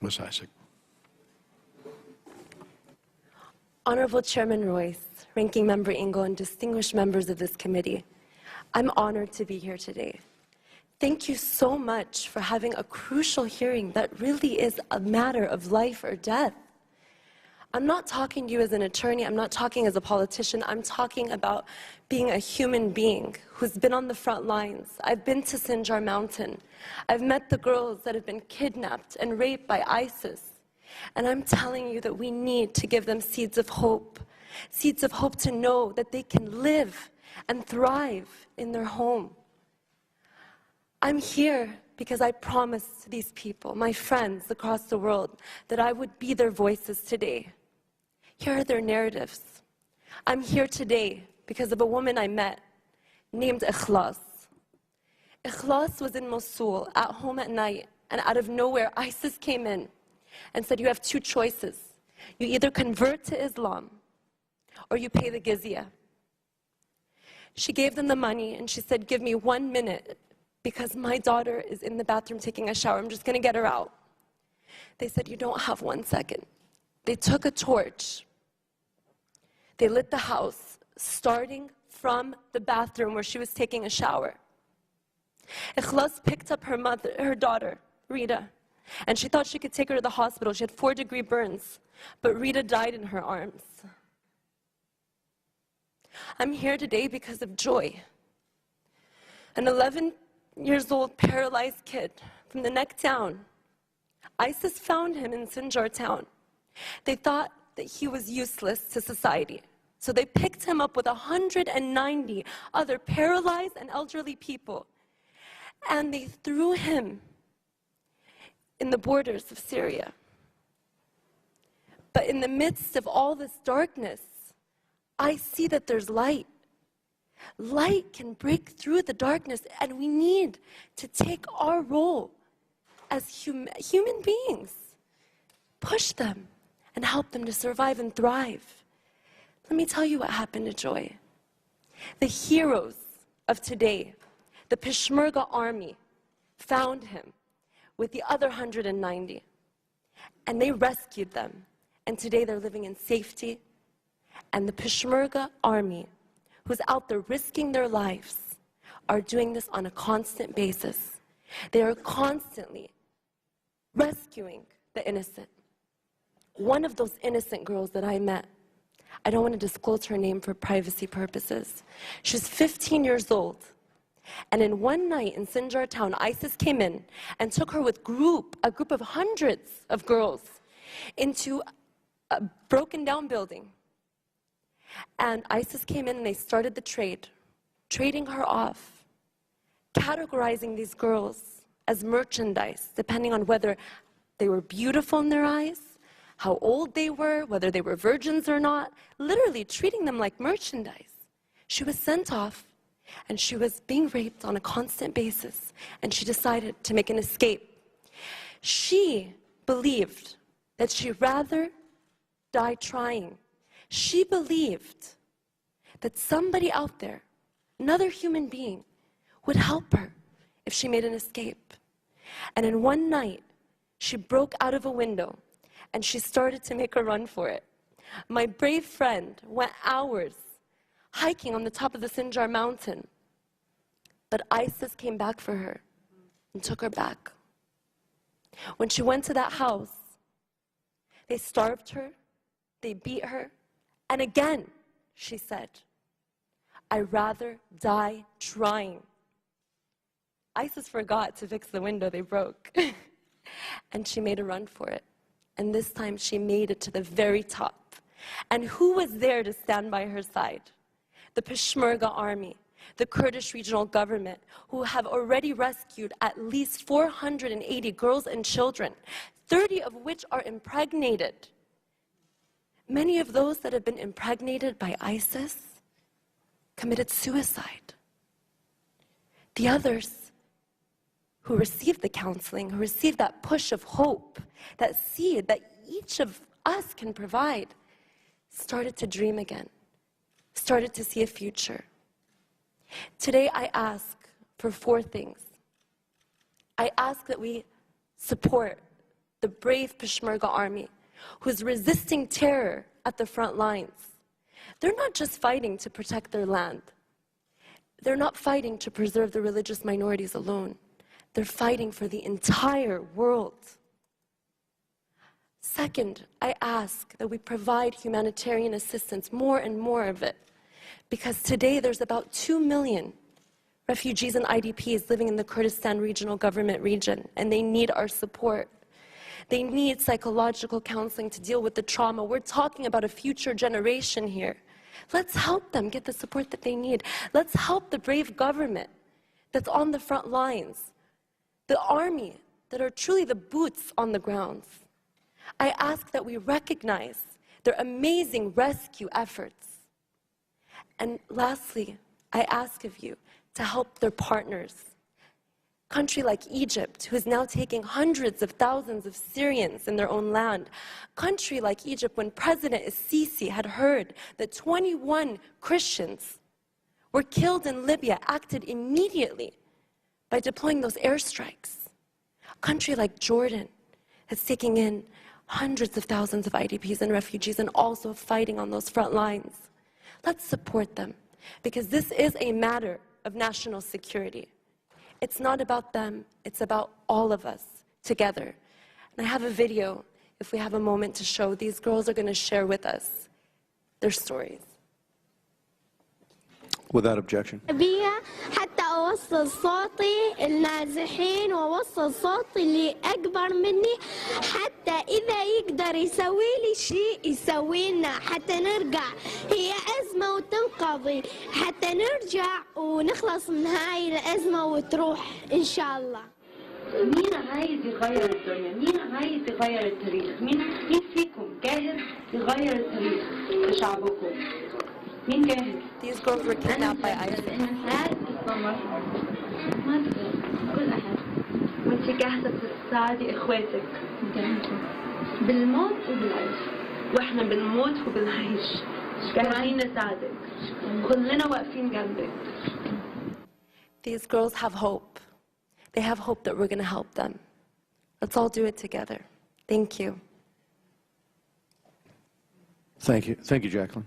Masashik. Honorable Chairman Royce, Ranking Member Ingo, and distinguished members of this committee, I'm honored to be here today. Thank you so much for having a crucial hearing that really is a matter of life or death. I'm not talking to you as an attorney, I'm not talking as a politician, I'm talking about being a human being who's been on the front lines. I've been to Sinjar Mountain. I've met the girls that have been kidnapped and raped by ISIS. And I'm telling you that we need to give them seeds of hope to know that they can live and thrive in their home. I'm here because I promised these people, my friends across the world, that I would be their voices today. Here are their narratives. I'm here today because of a woman I met named Ikhlas. Ikhlas was in Mosul at home at night, and out of nowhere, ISIS came in and said, you have two choices. You either convert to Islam or you pay the jizya. She gave them the money and she said, give me 1 minute because my daughter is in the bathroom taking a shower. I'm just going to get her out. They said, you don't have 1 second. They took a torch. They lit the house, starting from the bathroom where she was taking a shower. Ikhlas picked up her daughter, Rita, and she thought she could take her to the hospital. She had 4-degree burns, but Rita died in her arms. I'm here today because of Joy, an 11-year-old paralyzed kid from the neck down. ISIS found him in Sinjar town. They thought that he was useless to society. So they picked him up with 190 other paralyzed and elderly people, and they threw him in the borders of Syria. But in the midst of all this darkness, I see that there's light. Light can break through the darkness, and we need to take our role as human beings, push them, and help them to survive and thrive. Let me tell you what happened to Joy. The heroes of today, the Peshmerga army, found him with the other 190, and they rescued them. And today they're living in safety. And the Peshmerga army, who's out there risking their lives, are doing this on a constant basis. They are constantly rescuing the innocent. One of those innocent girls that I met, I don't want to disclose her name for privacy purposes. She's 15 years old. And in one night in Sinjar town, ISIS came in and took her with a group of hundreds of girls into a broken down building. And ISIS came in and they started the trade, trading her off, categorizing these girls as merchandise, depending on whether they were beautiful in their eyes, how old they were, whether they were virgins or not, literally treating them like merchandise. She was sent off, and she was being raped on a constant basis, and she decided to make an escape. She believed that she'd rather die trying. She believed that somebody out there, another human being, would help her if she made an escape. And in one night, she broke out of a window and she started to make a run for it. My brave friend went hours hiking on the top of the Sinjar mountain, but ISIS came back for her and took her back. When she went to that house, they starved her, they beat her, and again, she said, I'd rather die trying. ISIS forgot to fix the window they broke. And she made a run for it. And this time she made it to the very top. And who was there to stand by her side? The Peshmerga army, the Kurdish regional government, who have already rescued at least 480 girls and children, 30 of which are impregnated. Many of those that have been impregnated by ISIS committed suicide. The others who received the counseling, who received that push of hope, that seed that each of us can provide, started to dream again, started to see a future. Today I ask for 4 things. I ask that we support the brave Peshmerga army, who's resisting terror at the front lines. They're not just fighting to protect their land. They're not fighting to preserve the religious minorities alone. They're fighting for the entire world. Second, I ask that we provide humanitarian assistance, more and more of it, because today there's about 2 million refugees and IDPs living in the Kurdistan Regional Government region, and they need our support. They need psychological counseling to deal with the trauma. We're talking about a future generation here. Let's help them get the support that they need. Let's help the brave government that's on the front lines, the army that are truly the boots on the ground. I ask that we recognize their amazing rescue efforts. And lastly, I ask of you to help their partners. Country like Egypt, who is now taking hundreds of thousands of Syrians in their own land. Country like Egypt, when President Sisi had heard that 21 Christians were killed in Libya, acted immediately by deploying those airstrikes. Country like Jordan is taking in hundreds of thousands of IDPs and refugees and also fighting on those front lines. Let's support them, because this is a matter of national security. It's not about them, it's about all of us together. And I have a video, if we have a moment to show. These girls are going to share with us their stories. Without objection. حتى أوصل صوتي النازحين وأوصل صوتي اللي أكبر مني، حتى إذا يقدر يسوي لي شيء يسوي لنا حتى نرجع. هي أزمة وتنقضي، حتى نرجع ونخلص من هاي الأزمة وتروح إن شاء الله. مين عايز يغير الدنيا؟ مين عايز يغير التاريخ؟ مين فيكم جاهز يغير التاريخ لشعبكم؟ مين جاهز؟ These girls were kidnapped by ISIS. ما تقدر كل أحد. وأنت جاهزة تساعدي إخواتك بالموت وبالعيش. وإحنا بالموت وبالعيش جاهزين نساعدك. كلنا واقفين جنبك. These girls have hope. They have hope that we're going to help them. Let's all do it together. Thank you. Thank you. Thank you, Jacqueline.